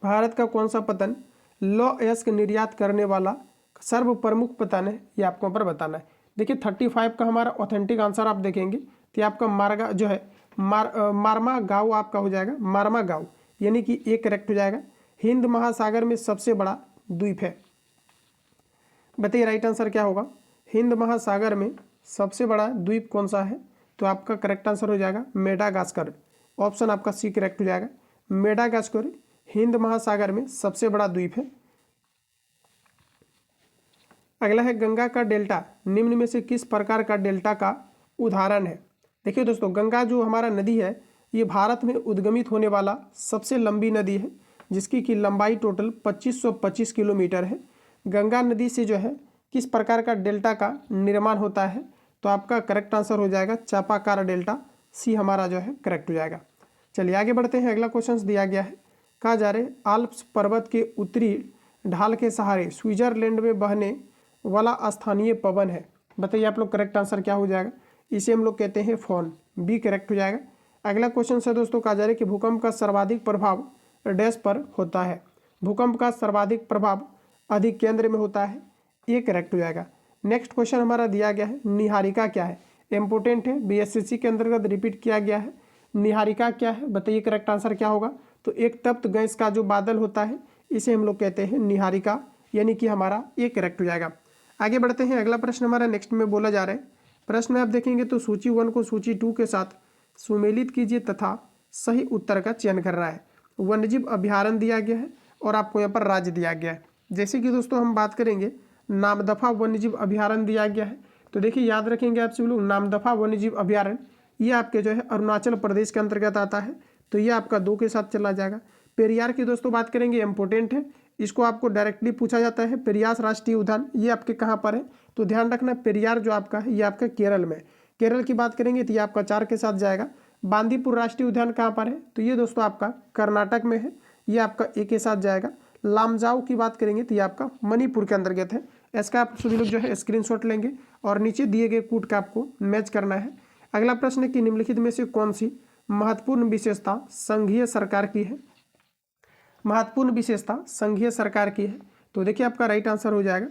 भारत का कौन सा पतन लौह अयस्क निर्यात करने वाला सर्व प्रमुख पतन है, ये आपको पर बताना है। देखिए 35 का हमारा ऑथेंटिक आंसर आप देखेंगे तो आपका मारगा जो है मारमा गाँव आपका हो जाएगा, मारमा गाँव, यानी कि ये करेक्ट हो जाएगा। हिंद महासागर में सबसे बड़ा द्वीप है, बताइए राइट आंसर क्या होगा। हिंद महासागर में सबसे बड़ा द्वीप कौन सा है, तो आपका करेक्ट आंसर हो जाएगा मेडागास्कर। ऑप्शन आपका सी करेक्ट हो जाएगा। मेडागास्कर हिंद महासागर में सबसे बड़ा द्वीप है। अगला है, गंगा का डेल्टा निम्न में से किस प्रकार का डेल्टा का उदाहरण है। देखिए दोस्तों, गंगा जो हमारा नदी है ये भारत में उद्गमित होने वाला सबसे लंबी नदी है, जिसकी की लंबाई टोटल 2525 किलोमीटर है। गंगा नदी से जो है किस प्रकार का डेल्टा का निर्माण होता है, तो आपका करेक्ट आंसर हो जाएगा चापाकार डेल्टा। सी हमारा जो है करेक्ट हो जाएगा। चलिए आगे बढ़ते हैं, अगला क्वेश्चन दिया गया है, कहा जा रहे आल्प्स पर्वत के उत्तरी ढाल के सहारे स्विट्जरलैंड में बहने वाला स्थानीय पवन है। बताइए आप लोग करेक्ट आंसर क्या हो जाएगा। इसे हम लोग कहते हैं फोन, बी करेक्ट हो जाएगा। अगला क्वेश्चन से दोस्तों कहा जा रहा है कि भूकंप का सर्वाधिक प्रभाव डैश पर होता है। भूकंप का सर्वाधिक प्रभाव अधिक केंद्र में होता है, ये करेक्ट हो जाएगा। नेक्स्ट क्वेश्चन हमारा दिया गया है, निहारिका क्या है। इंपोर्टेंट है, बीएसएससी के अंतर्गत रिपीट किया गया है। निहारिका क्या है, बताइए करेक्ट आंसर क्या होगा। तो एक तप्त गैस का जो बादल होता है इसे हम लोग कहते हैं निहारिका, यानी कि हमारा ये करेक्ट हो जाएगा। आगे बढ़ते हैं, अगला प्रश्न हमारा नेक्स्ट में बोला जा रहा है। प्रश्न में आप देखेंगे तो सूची 1 को सूची 2 के साथ सुमेलित कीजिए तथा सही उत्तर का चयन कर रहा है। वन्यजीव अभ्यारण्य दिया गया है और आपको यहाँ पर राज्य दिया गया है। जैसे कि दोस्तों हम बात करेंगे, नामदफा वन्यजीव अभ्यारण्य दिया गया है। तो देखिए याद रखेंगे आप सभी लोग, नामदफा वन्यजीव अभ्यारण्य ये आपके जो है अरुणाचल प्रदेश के अंतर्गत आता है। तो ये आपका 2 के साथ चला जाएगा। पेरियार की दोस्तों बात करेंगे, इंपोर्टेंट है, इसको आपको डायरेक्टली पूछा जाता है। पेरियार राष्ट्रीय उद्यान ये आपके कहाँ पर है, तो ध्यान रखना पेरियार जो आपका है ये आपका केरल में। केरल की बात करेंगे तो ये आपका 4 के साथ जाएगा। बांदीपुर राष्ट्रीय उद्यान कहाँ पर है, तो ये दोस्तों आपका कर्नाटक में है, ये आपका ए के साथ जाएगा। लामजाओ की बात करेंगे तो ये आपका मणिपुर के अंतर्गत है। इसका आप सभी लोग जो है स्क्रीनशॉट लेंगे और नीचे दिए गए कोड का आपको मैच करना है। अगला प्रश्न है कि निम्नलिखित में से कौन सी महत्वपूर्ण विशेषता संघीय सरकार की है। महत्वपूर्ण विशेषता संघीय सरकार की है, तो देखिए आपका राइट आंसर हो जाएगा।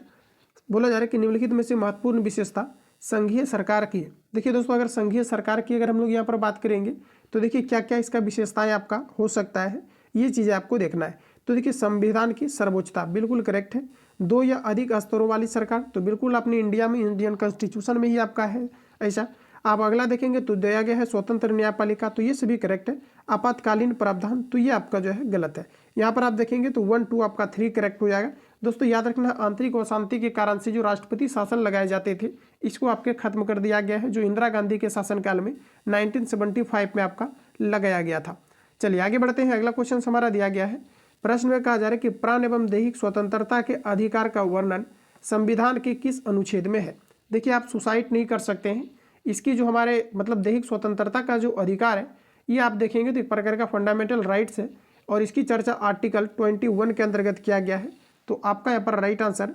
बोला जा रहा है कि निम्नलिखित में से महत्वपूर्ण विशेषता संघीय सरकार की है। देखिए दोस्तों, अगर संघीय सरकार की अगर हम लोग यहाँ पर बात करेंगे तो देखिए क्या क्या इसका विशेषताएं आपका हो सकता है, ये चीज़ें आपको देखना है। तो देखिए संविधान की सर्वोच्चता बिल्कुल करेक्ट है। 2 या अधिक स्तरों वाली सरकार, तो बिल्कुल अपने इंडिया में इंडियन कॉन्स्टिट्यूशन में ही आपका है ऐसा। आप अगला देखेंगे तो दिया गया है स्वतंत्र न्यायपालिका, तो ये सभी करेक्ट है। आपातकालीन प्रावधान, तो ये आपका जो है गलत है। यहाँ पर आप देखेंगे तो 1, 2 आपका 3 करेक्ट हो जाएगा। दोस्तों याद रखना, आंतरिक अशांति के कारण से जो राष्ट्रपति शासन लगाए जाते थे इसको आपके खत्म कर दिया गया है, जो इंदिरा गांधी के शासनकाल में 1975 में आपका लगाया गया था। चलिए आगे बढ़ते हैं, अगला क्वेश्चन हमारा दिया गया है। प्रश्न में कहा जा रहा है कि प्राण एवं दैहिक स्वतंत्रता के अधिकार का वर्णन संविधान के किस अनुच्छेद में है। देखिए आप सुसाइड नहीं कर सकते हैं, इसकी जो हमारे मतलब दैहिक स्वतंत्रता का जो अधिकार है ये आप देखेंगे तो एक प्रकार का फंडामेंटल राइट्स है और इसकी चर्चा आर्टिकल 21 के अंतर्गत किया गया है। तो आपका यहाँ पर राइट आंसर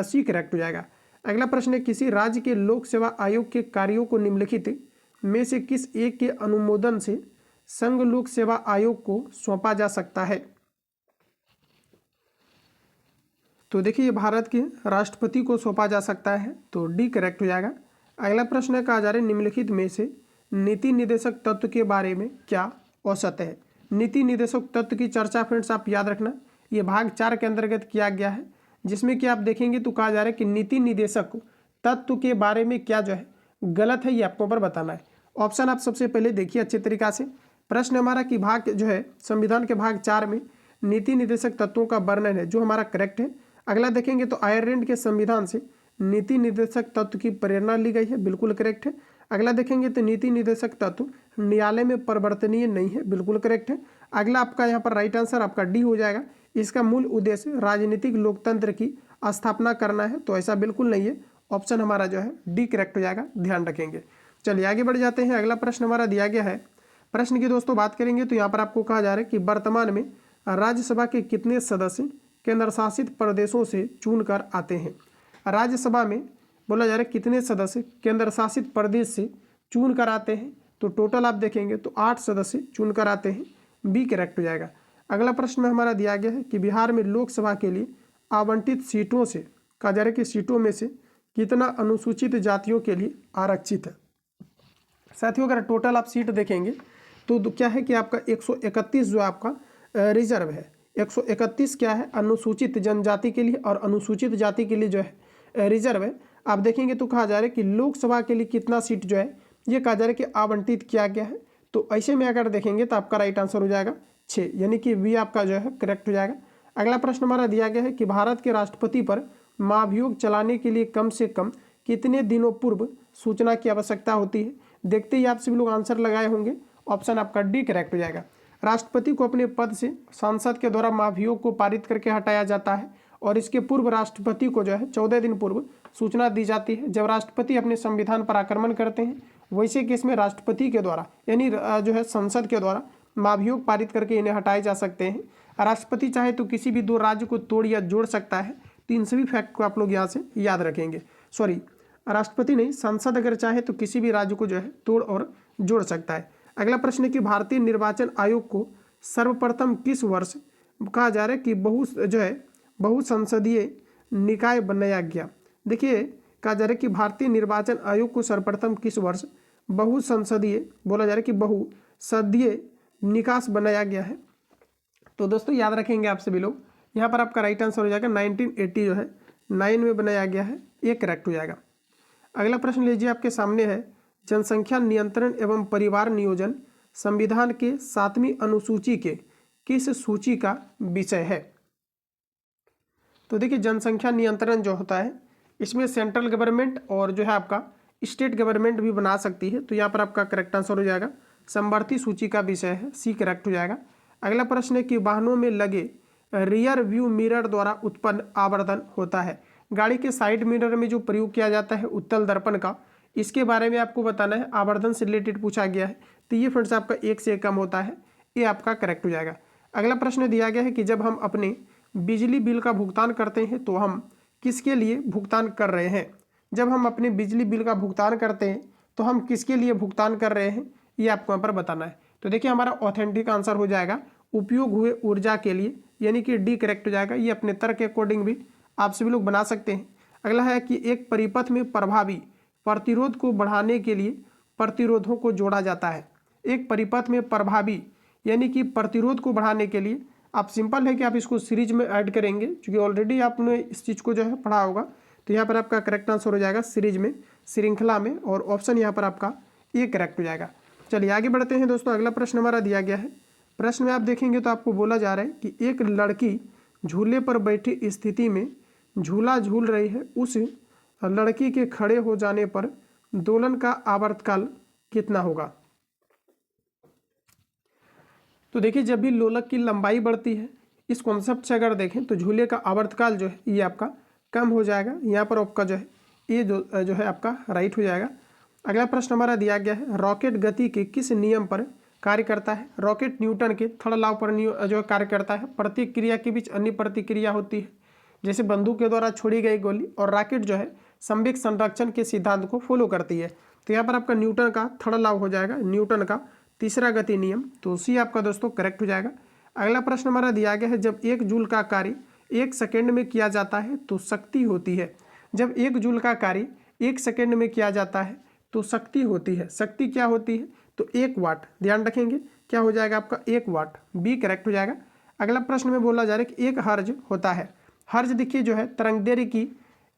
सी करेक्ट हो जाएगा। अगला प्रश्न है, किसी राज्य के लोक सेवा आयोग के कार्यों को निम्नलिखित में से किस एक के अनुमोदन से संघ लोक सेवा आयोग को सौंपा जा सकता है। तो देखिए भारत के राष्ट्रपति को सौंपा जा सकता है, तो डी करेक्ट हो जाएगा। अगला प्रश्न कहा जा रहा है, निम्नलिखित में से नीति निर्देशक तत्व के बारे में क्या औसत है। नीति निर्देशक तत्व की चर्चा फ्रेंड्स आप याद रखना, ये भाग 4 के अंतर्गत किया गया है, जिसमें कि आप देखेंगे तो कहा जा रहा है कि नीति निर्देशक तत्व के बारे में क्या जो है गलत है, ये आपको ऊपर बताना है। ऑप्शन आप सबसे पहले देखिए अच्छे तरीका से। प्रश्न हमारा कि भाग जो है संविधान के भाग 4 में नीति निर्देशक तत्वों का वर्णन है, जो हमारा करेक्ट है। अगला देखेंगे तो आयरलैंड के संविधान से नीति निर्देशक तत्व की प्रेरणा ली गई है, बिल्कुल करेक्ट है। अगला देखेंगे तो नीति निर्देशक तत्व न्यायालय में परिवर्तनीय नहीं है, बिल्कुल करेक्ट है। अगला आपका यहाँ पर राइट आंसर आपका डी हो जाएगा। इसका मूल उद्देश्य राजनीतिक लोकतंत्र की स्थापना करना है, तो ऐसा बिल्कुल नहीं है। ऑप्शन हमारा जो है डी करेक्ट हो जाएगा, ध्यान रखेंगे। चलिए आगे बढ़ जाते हैं। अगला प्रश्न हमारा दिया गया है। प्रश्न की दोस्तों बात करेंगे तो यहाँ पर आपको कहा जा रहा है कि वर्तमान में राज्यसभा के कितने सदस्य केंद्र शासित प्रदेशों से चुनकर आते हैं। राज्यसभा में बोला जा रहा है कितने सदस्य केंद्र शासित प्रदेश से चुन कर आते हैं, तो टोटल आप देखेंगे तो 8 सदस्य चुन कर आते हैं, बी करेक्ट हो जाएगा। अगला प्रश्न में हमारा दिया गया है कि बिहार में लोकसभा के लिए आवंटित सीटों से कहा जा रहा है कि सीटों में से कितना अनुसूचित जातियों के लिए आरक्षित है। साथियों अगर टोटल आप सीट देखेंगे तो क्या है कि आपका 131 जो आपका रिजर्व है, 131 क्या है अनुसूचित जनजाति के लिए और अनुसूचित जाति के लिए जो है रिजर्व है। आप देखेंगे तो कहा जा रहा है कि लोकसभा के लिए कितना सीट जो है ये कहा जा रहा है कि आवंटित किया गया है, तो ऐसे में अगर देखेंगे तो आपका राइट आंसर हो जाएगा 6, यानी कि वी आपका जो है करेक्ट हो जाएगा। अगला प्रश्न हमारा दिया गया है कि भारत के राष्ट्रपति पर महाभियोग चलाने के लिए कम से कम कितने दिनों पूर्व सूचना की आवश्यकता होती है। देखते ही आप सभी लोग आंसर लगाए होंगे, ऑप्शन आपका डी करेक्ट हो जाएगा। राष्ट्रपति को अपने पद से संसद के द्वारा महाभियोग को पारित करके हटाया जाता है और इसके पूर्व राष्ट्रपति को जो है 14 दिन पूर्व सूचना दी जाती है। जब राष्ट्रपति अपने संविधान पर आक्रमण करते हैं, वैसे केस में राष्ट्रपति के द्वारा यानी जो है संसद के द्वारा महाभियोग पारित करके इन्हें हटाए जा सकते हैं। राष्ट्रपति चाहे तो किसी भी 2 राज्य को तोड़ या जोड़ सकता है, तो इन सभी फैक्ट को आप लोग यहाँ से याद रखेंगे। सॉरी, राष्ट्रपति नहीं, संसद अगर चाहे तो किसी भी राज्य को जो है तोड़ और जोड़ सकता है। अगला प्रश्न है कि भारतीय निर्वाचन आयोग को सर्वप्रथम किस वर्ष कहा जा रहा है कि बहुसंसदीय निकाय बनाया गया। देखिए कहा जा रहा है कि भारतीय निर्वाचन आयोग को सर्वप्रथम किस वर्ष बहुसंसदीय बोला जा रहा है कि बहुसदीय निकास बनाया गया है। तो दोस्तों याद रखेंगे आप सभी लोग, यहाँ पर आपका राइट आंसर हो जाएगा 1980 जो है 9 में बनाया गया है, ये करेक्ट हो जाएगा। अगला प्रश्न लीजिए आपके सामने है, जनसंख्या नियंत्रण एवं परिवार नियोजन संविधान के 7वीं अनुसूची के किस सूची का विषय है। तो देखिए जनसंख्या नियंत्रण जो होता है इसमें सेंट्रल गवर्नमेंट और जो है आपका स्टेट गवर्नमेंट भी बना सकती है, तो यहाँ पर आपका करेक्ट आंसर हो जाएगा समवर्ती सूची का विषय है, सी करेक्ट हो जाएगा। अगला प्रश्न है कि वाहनों में लगे रियर व्यू मिरर द्वारा उत्पन्न आवर्धन होता है। गाड़ी के साइड मिरर में जो प्रयोग किया जाता है उत्तल दर्पण का, इसके बारे में आपको बताना है, आवर्धन से रिलेटेड पूछा गया है, तो ये फ्रेंड्स आपका 1 से कम होता है, ये आपका करेक्ट हो जाएगा। अगला प्रश्न दिया गया है कि जब हम अपने बिजली बिल का भुगतान करते हैं तो हम किसके लिए भुगतान कर रहे हैं। जब हम अपने बिजली बिल का भुगतान करते हैं तो हम किसके लिए भुगतान कर रहे हैं, ये आपको यहाँ पर बताना है। तो देखिए हमारा ऑथेंटिक आंसर हो जाएगा उपयोग हुए ऊर्जा के लिए, यानी कि डी करेक्ट हो जाएगा। ये अपने तर्क के अकॉर्डिंग भी आप सभी लोग बना सकते हैं। अगला है कि एक परिपथ में प्रभावी प्रतिरोध को बढ़ाने के लिए प्रतिरोधों को जोड़ा जाता है। एक परिपथ में प्रभावी यानी कि प्रतिरोध को बढ़ाने के लिए आप सिंपल है कि आप इसको सीरीज में ऐड करेंगे, क्योंकि ऑलरेडी आपने इस चीज़ को जो है पढ़ा होगा, तो यहाँ पर आपका करेक्ट आंसर हो जाएगा सीरीज में, श्रृंखला में, और ऑप्शन यहाँ पर आपका ये करेक्ट हो जाएगा। चलिए आगे बढ़ते हैं दोस्तों। अगला प्रश्न हमारा दिया गया है। प्रश्न में आप देखेंगे तो आपको बोला जा रहा है कि एक लड़की झूले पर बैठी स्थिति में झूला झूल रही है, उस लड़की के खड़े हो जाने पर दोलन का आवर्तकाल कितना होगा। तो देखिए जब भी लोलक की लंबाई बढ़ती है, इस कॉन्सेप्ट से अगर देखें तो झूले का आवर्तकाल जो है ये आपका कम हो जाएगा। यहाँ पर आपका जो है ये जो है आपका राइट हो जाएगा। अगला प्रश्न हमारा दिया गया है, रॉकेट गति के किस नियम पर कार्य करता है। रॉकेट न्यूटन के थर्ड लॉ पर जो कार्य करता है। प्रतिक्रिया के बीच अन्य प्रतिक्रिया होती है, जैसे बंदूक के द्वारा छोड़ी गई गोली, और रॉकेट जो है संवेग संरक्षण के सिद्धांत को फॉलो करती है। तो यहाँ पर आपका न्यूटन का थर्ड लॉ हो जाएगा, न्यूटन का तीसरा गति नियम, तो सी आपका दोस्तों करेक्ट हो जाएगा। अगला प्रश्न हमारा दिया गया है, जब 1 जूल का कार्य 1 सेकेंड में किया जाता है तो शक्ति होती है। जब 1 जूल का कार्य 1 सेकेंड में किया जाता है तो शक्ति होती है। शक्ति क्या होती है, तो 1 वाट, ध्यान रखेंगे क्या हो जाएगा आपका 1 वाट, बी करेक्ट हो जाएगा। अगला प्रश्न में बोला जा रहा है कि 1 हर्ज होता है। हर्ज देखिए जो है तरंगदैर्घ्य की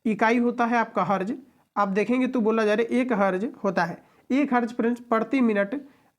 इकाई होता है आपका हर्ज। आप देखेंगे तो बोला जा रहा है 1 हर्ज होता है। 1 हर्ज फ्रेंड्स प्रति मिनट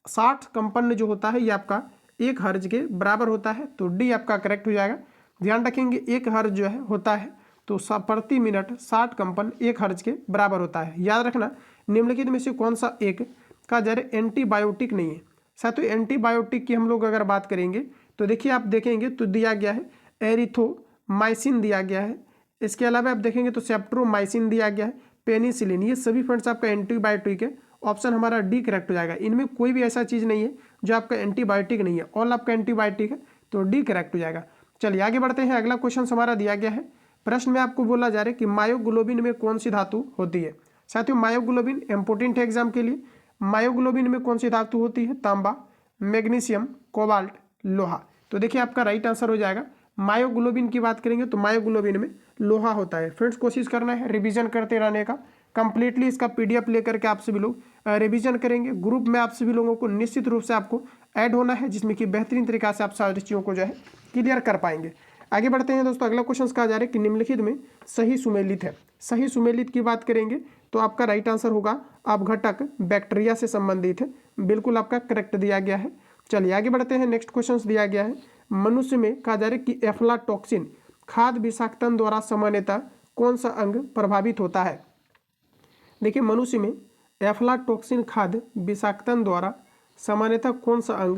60 कंपन जो होता है ये आपका 1 हर्ज के बराबर होता है, तो डी आपका करेक्ट हो जाएगा। ध्यान रखेंगे 1 हर्ज जो है होता है तो प्रति मिनट 60 कंपन 1 हर्ज के बराबर होता है। याद रखना निम्नलिखित में से कौन सा एक का जरिए एंटीबायोटिक नहीं है। साथियों एंटीबायोटिक की हम लोग अगर बात करेंगे तो देखिए आप देखेंगे तो दिया गया है एरिथ्रोमाइसिन दिया गया है, इसके अलावा आप देखेंगे तो सेप्ट्रोमाइसिन दिया गया है, पेनिसिलिन, ये सभी फ्रेंड्स आपका एंटीबायोटिक है। ऑप्शन हमारा डी करेक्ट हो जाएगा। इनमें कोई भी ऐसा चीज़ नहीं है जो आपका एंटीबायोटिक नहीं है, ऑल आपका एंटीबायोटिक है, तो डी करेक्ट हो जाएगा। चलिए आगे बढ़ते हैं। अगला क्वेश्चन हमारा दिया गया है। प्रश्न में आपको बोला जा रहा है कि मायोग्लोबिन में कौन सी धातु होती है। साथियों मायोग्लोबिन इंपोर्टेंट है एग्जाम के लिए। मायोग्लोबिन में कौन सी धातु होती है, तांबा, मैग्नीशियम, कोबाल्ट, लोहा। तो देखिए आपका राइट आंसर हो जाएगा। मायोग्लोबिन की बात करेंगे तो मायोग्लोबिन में लोहा होता है। फ्रेंड्स कोशिश करना है रिवीजन करते रहने का। कंप्लीटली इसका पीडीएफ लेकर के आप सभी लोग रिवीजन करेंगे। ग्रुप में आप सभी लोगों को निश्चित रूप से आपको ऐड होना है, जिसमें कि बेहतरीन तरीका से आप सारी चीज़ों को जो है क्लियर कर पाएंगे। आगे बढ़ते हैं दोस्तों। अगला क्वेश्चन कहा जा रहा है कि निम्नलिखित में सही सुमेलित है। सही सुमेलित की बात करेंगे तो आपका राइट आंसर होगा अपघटक बैक्टीरिया से संबंधित है, बिल्कुल आपका करेक्ट दिया गया है। चलिए आगे बढ़ते हैं। नेक्स्ट क्वेश्चन दिया गया है मनुष्य में कहा जा रहा है कि एफ्लाटॉक्सिन खाद्य विषाक्तन द्वारा सामान्यतः कौन सा अंग प्रभावित होता है। देखिए मनुष्य में एफ्लाटॉक्सिन खाद्य विषाक्तन द्वारा सामान्यतः कौन सा अंग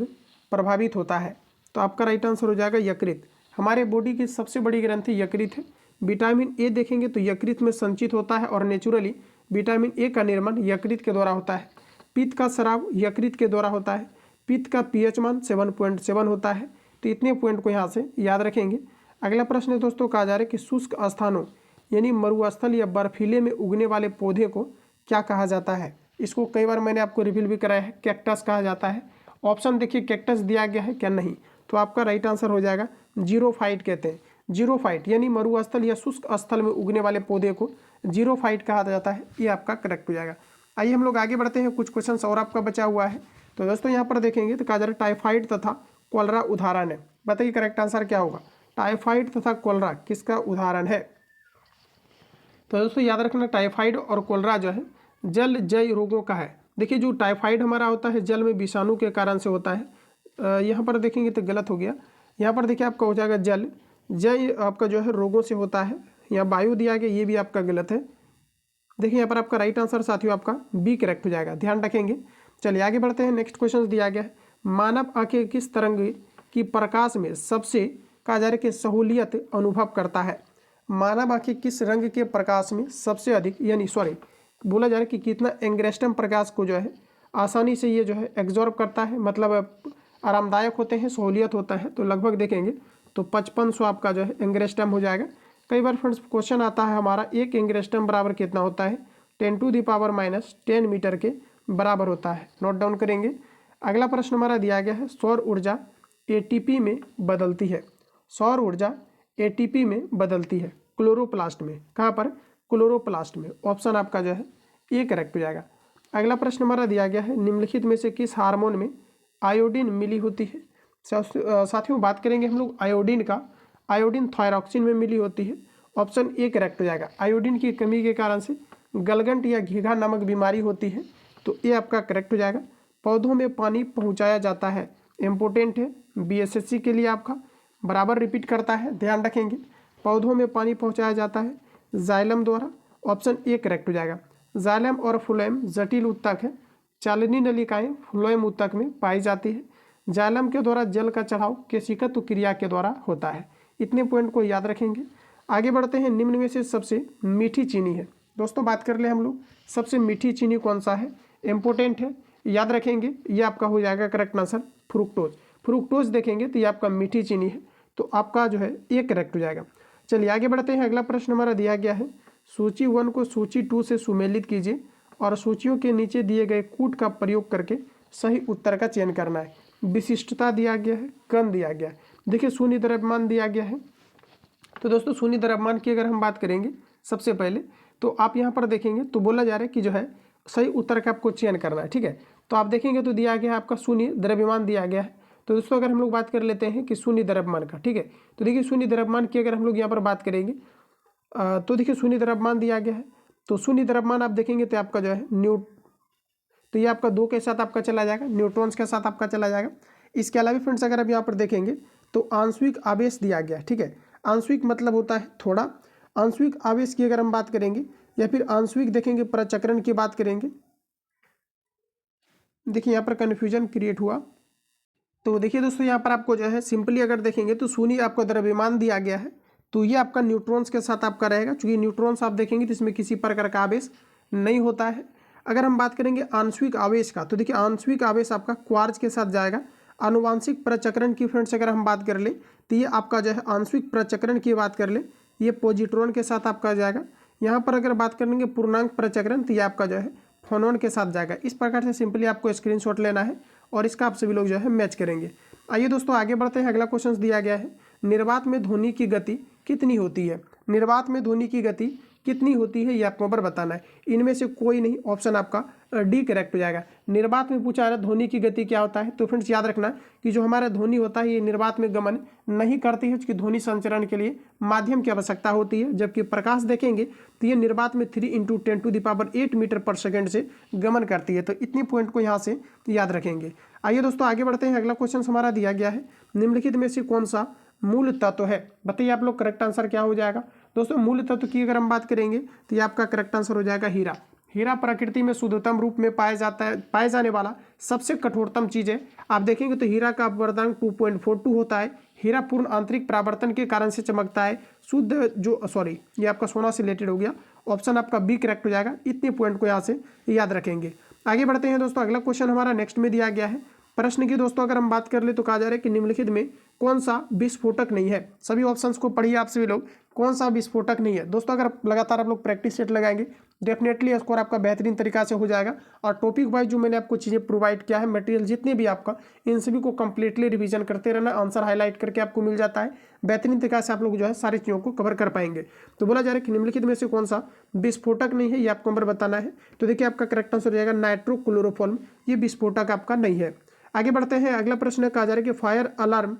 प्रभावित होता है, तो आपका राइट आंसर हो जाएगा यकृत। हमारे बॉडी की सबसे बड़ी ग्रंथि यकृत है। विटामिन ए देखेंगे तो यकृत में संचित होता है और नेचुरली विटामिन ए का निर्माण यकृत के द्वारा होता है। पित्त का स्राव यकृत के द्वारा होता है। पित्त का पीएच मान 7.7 होता है। तो इतने पॉइंट को यहाँ से याद रखेंगे। अगला प्रश्न है दोस्तों कहा जा रहा है कि शुष्क स्थानों यानी मरुस्थल या बर्फीले में उगने वाले पौधे को क्या कहा जाता है। इसको कई बार मैंने आपको रिवील भी कराया है, कैक्टस कहा जाता है। ऑप्शन देखिए कैक्टस दिया गया है क्या, नहीं, तो आपका राइट आंसर हो जाएगा जीरोफाइट कहते हैं। जीरोफाइट यानी मरुस्थल या शुष्क स्थल में उगने वाले पौधे को जीरोफाइट कहा जाता है, ये आपका करेक्ट हो जाएगा। आइए हम लोग आगे बढ़ते हैं। कुछ क्वेश्चन और आपका बचा हुआ है। तो दोस्तों यहाँ पर देखेंगे तो कहा जा रहा है टाइफाइड तथा कोलरा उदाहरण है। बताइए करेक्ट आंसर क्या होगा। टाइफाइड तथा कोलरा किसका उदाहरण है। तो दोस्तों याद रखना टाइफाइड और कोलरा जो है जल जय रोगों का है। देखिए जो टाइफाइड हमारा होता है जल में विषाणु के कारण से होता है। यहाँ पर देखेंगे तो गलत हो गया। यहाँ पर देखिए आपका हो जाएगा जल जय आपका जो है रोगों से होता है। यहाँ वायु दिया गया, ये भी आपका गलत है। देखिए यहाँ पर आपका राइट आंसर साथियों आपका बी करेक्ट हो जाएगा, ध्यान रखेंगे। चलिए आगे बढ़ते हैं। नेक्स्ट क्वेश्चन दिया गया है मानव आंखें किस तरंग की प्रकाश में सबसे कहा जा रहा है कि सहूलियत अनुभव करता है। मानव आंखें किस रंग के प्रकाश में सबसे अधिक यानी बोला जा रहा है कि कितना एंग्स्ट्रॉम प्रकाश को जो है आसानी से ये जो है एब्जॉर्ब करता है, मतलब आरामदायक होते हैं, सहूलियत होता है। तो लगभग देखेंगे तो 5500 आपका जो है एंग्स्ट्रॉम हो जाएगा। कई बार फ्रेंड्स क्वेश्चन आता है हमारा एक एंग्स्ट्रॉम बराबर कितना होता है, 10⁻⁻10 मीटर के बराबर होता है। नोट डाउन करेंगे। अगला प्रश्न हमारा दिया गया है सौर ऊर्जा एटीपी में बदलती है। सौर ऊर्जा एटीपी में बदलती है क्लोरोप्लास्ट में। कहाँ पर, क्लोरोप्लास्ट में। ऑप्शन आपका जो है ए करेक्ट हो जाएगा। अगला प्रश्न हमारा दिया गया है निम्नलिखित में से किस हार्मोन में आयोडीन मिली होती है। साथियों बात करेंगे हम लोग आयोडीन का। आयोडीन थायरॉक्सिन में मिली होती है। ऑप्शन ए करेक्ट हो जाएगा। आयोडीन की कमी के कारण से गलगंट या घीघा नामक बीमारी होती है, तो ये आपका करेक्ट हो जाएगा। पौधों में पानी पहुंचाया जाता है, इम्पोर्टेंट है बीएसएससी के लिए आपका, बराबर रिपीट करता है, ध्यान रखेंगे। पौधों में पानी पहुंचाया जाता है जाइलम द्वारा। ऑप्शन ए करेक्ट हो जाएगा। जाइलम और फ्लोएम जटिल उत्तक है। चालनी नलिकाएं फ्लोएम उत्तक में पाई जाती है। जाइलम के द्वारा जल का चढ़ाव केशिकत्व क्रिया के द्वारा होता है। इतने पॉइंट को याद रखेंगे। आगे बढ़ते हैं। निम्न में से सबसे मीठी चीनी है। दोस्तों बात कर ले हम लोग सबसे मीठी चीनी कौन सा है, इम्पोर्टेंट है, याद रखेंगे। ये आपका हो जाएगा करेक्ट आंसर फ्रुक्टोज। फ्रुक्टोज देखेंगे तो ये आपका मीठी चीनी है, तो आपका जो है ये करेक्ट हो जाएगा। चलिए आगे बढ़ते हैं। अगला प्रश्न हमारा दिया गया है सूची 1 को सूची 2 से सुमेलित कीजिए और सूचियों के नीचे दिए गए कूट का प्रयोग करके सही उत्तर का चयन करना है। विशिष्टता दिया गया है, कण दिया गया है। देखिए शून्य द्रव्यमान दिया गया है। तो दोस्तों शून्य द्रव्यमान की अगर हम बात करेंगे सबसे पहले, तो आप यहाँ पर देखेंगे तो बोला जा रहा है कि जो है सही उत्तर का आपको चयन करना है। ठीक है, तो आप देखेंगे तो दिया गया है आपका शून्य द्रव्यमान दिया गया है। तो दोस्तों अगर हम लोग बात कर लेते हैं कि शून्य द्रव्यमान का, ठीक है, तो देखिए शून्य द्रव्यमान की अगर हम लोग यहाँ पर बात करेंगे तो देखिए शून्य द्रव्यमान दिया गया है। तो शून्य द्रव्यमान आप देखेंगे तो आपका जो है तो ये आपका 2 के साथ आपका चला जाएगा, न्यूट्रॉन्स के साथ आपका चला जाएगा। इसके अलावा फ्रेंड्स अगर आप यहाँ पर देखेंगे तो आंशिक आवेश दिया गया है। ठीक है, आंशिक मतलब होता है थोड़ा। आंशिक आवेश की अगर हम बात करेंगे या फिर आंशिक देखेंगे प्रचक्रण की बात करेंगे, देखिए यहाँ पर कन्फ्यूजन क्रिएट हुआ। तो देखिए दोस्तों यहाँ पर आपको जो है सिंपली अगर देखेंगे तो शून्य आपको द्रव्यमान दिया गया है, तो ये आपका न्यूट्रॉन्स के साथ आपका रहेगा। चूंकि न्यूट्रॉन्स आप देखेंगे तो इसमें किसी प्रकार का आवेश नहीं होता है। अगर हम बात करेंगे आंशिक आवेश का, तो देखिए आंशिक आवेश आपका क्वार्ज के साथ जाएगा। आनुवांशिक प्रचक्रण की फ्रेंड्स अगर हम बात कर ले तो ये आपका जो है आंशिक प्रचक्रण की बात कर ले, ये पॉजिट्रॉन के साथ आपका जाएगा। यहाँ पर अगर बात करेंगे पूर्णांक प्रचक्रण तो ये आपका जो है फोनॉन के साथ जाएगा। इस प्रकार से सिंपली आपको स्क्रीनशॉट लेना है और इसका आप सभी लोग जो है मैच करेंगे। आइए दोस्तों आगे बढ़ते हैं। अगला क्वेश्चन दिया गया है, निर्वात में ध्वनि की गति कितनी होती है। निर्वात में ध्वनि की गति कितनी होती है ये आपको पर बताना है। इनमें से कोई नहीं, ऑप्शन आपका डी करेक्ट हो जाएगा। निर्वात में पूछा है ध्वनि की गति क्या होता है, तो फ्रेंड्स याद रखना कि जो हमारा ध्वनि होता है ये निर्वात में गमन नहीं करती है, क्योंकि ध्वनि संचरण के लिए माध्यम की आवश्यकता होती है। जबकि प्रकाश देखेंगे तो ये निर्वात में 3 × 10⁸ मीटर पर सेकेंड से गमन करती है। तो इतनी पॉइंट को यहाँ से याद रखेंगे। आइए दोस्तों आगे बढ़ते हैं। अगला क्वेश्चन हमारा दिया गया है, निम्नलिखित में से कौन सा मूल तत्व है। बताइए आप लोग करेक्ट आंसर क्या हो जाएगा। दोस्तों मूल तत्व की अगर हम बात करेंगे तो ये आपका करेक्ट आंसर हो जाएगा हीरा। हीरा प्रकृति में शुद्धतम रूप में पाए जाने वाला सबसे कठोरतम चीज है। आप देखेंगे तो हीरा का अपवर्तनांक 2.42 होता है। हीरा पूर्ण आंतरिक परावर्तन के कारण से चमकता है। शुद्ध जो ये आपका सोना से रिलेटेड हो गया, ऑप्शन आपका बी करेक्ट हो जाएगा। इतने पॉइंट को यहाँ से याद रखेंगे। आगे बढ़ते हैं दोस्तों। अगला क्वेश्चन हमारा नेक्स्ट में दिया गया है। प्रश्न की दोस्तों अगर हम बात कर ले तो कहा जा रहा है कि निम्नलिखित में कौन सा विस्फोटक नहीं है। सभी ऑप्शंस को पढ़िए आप सभी लोग, कौन सा विस्फोटक नहीं है। दोस्तों अगर लगातार आप लोग प्रैक्टिस सेट लगाएंगे डेफिनेटली स्कोर आपका बेहतरीन तरीका से हो जाएगा। और टॉपिक वाइज जो मैंने आपको चीज़ें प्रोवाइड किया है, मटेरियल जितने भी आपका, इन सभी को कंप्लीटली रिवीजन करते रहना। आंसर हाईलाइट करके आपको मिल जाता है। बेहतरीन तरीका से आप लोग जो है सारी चीज़ों को कवर कर पाएंगे। तो बोला जा रहा है कि निम्नलिखित में से कौन सा विस्फोटक नहीं है, ये आपको नंबर बताना है। तो देखिए आपका करेक्ट आंसर हो जाएगा नाइट्रोक्लोरोफॉर्म। ये विस्फोटक आपका नहीं है। आगे बढ़ते हैं। अगला प्रश्न कहा जा रहा है कि फायर अलार्म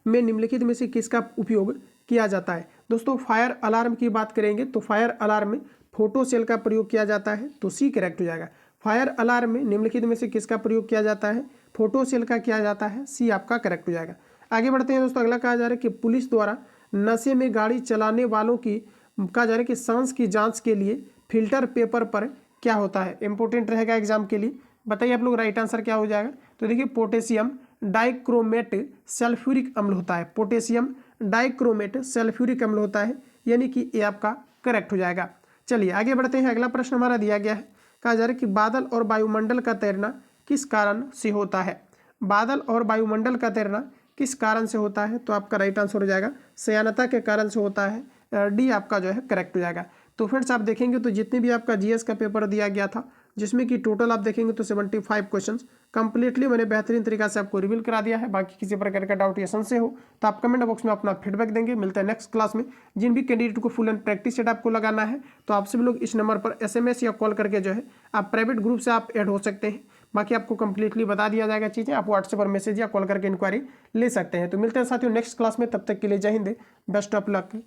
में निम्नलिखित में से किसका उपयोग किया जाता है। दोस्तों फायर अलार्म की बात करेंगे तो फायर अलार्म में फोटो सेल का प्रयोग किया जाता है, तो सी करेक्ट हो जाएगा। फायर अलार्म में निम्नलिखित में से किसका प्रयोग किया जाता है, फोटो सेल का किया जाता है, सी आपका करेक्ट हो जाएगा। आगे बढ़ते हैं दोस्तों। अगला कहा जा रहा है कि पुलिस द्वारा नशे में गाड़ी चलाने वालों की कहा जा रहा है कि सांस की जाँच के लिए फिल्टर पेपर पर क्या होता है। इंपॉर्टेंट रहेगा एग्जाम के लिए। बताइए आप लोग राइट आंसर क्या हो जाएगा। तो देखिए पोटेशियम डाइक्रोमेट सल्फ्यूरिक अम्ल होता है। पोटेशियम डाइक्रोमेट सल्फ्यूरिक अम्ल होता है, यानी कि ये आपका करेक्ट हो जाएगा। चलिए आगे बढ़ते हैं। अगला प्रश्न हमारा दिया गया है, कहा जा रहा है कि बादल और वायुमंडल का तैरना किस कारण से होता है। बादल और वायुमंडल का तैरना किस कारण से होता है, तो आपका राइट आंसर हो जाएगा सयानता के कारण से होता है। डी आपका जो है करेक्ट हो जाएगा। तो फ्रेंड्स आप देखेंगे तो जितने भी आपका जीएस का पेपर दिया गया था, जिसमें कि टोटल आप देखेंगे तो 75 क्वेश्चंस कंप्लीटली मैंने बेहतरीन तरीका से आपको रिवील करा दिया है। बाकी किसी प्रकार का डाउट या संशय हो तो आप कमेंट बॉक्स में अपना फीडबैक देंगे। मिलता है नेक्स्ट क्लास में। जिन भी कैंडिडेट को फुल एंड प्रैक्टिस सेट आपको लगाना है तो आप सभी लोग इस नंबर पर SMS या कॉल करके जो है आप प्राइवेट ग्रुप से आप ऐड हो सकते हैं। बाकी आपको कंप्लीटली बता दिया जाएगा चीज़ें, आप व्हाट्सएप पर मैसेज या कॉल करके इंक्वायरी ले सकते हैं। तो मिलते हैं साथियों नेक्स्ट क्लास में, तब तक के लिए जय हिंद, बेस्ट ऑफ लक।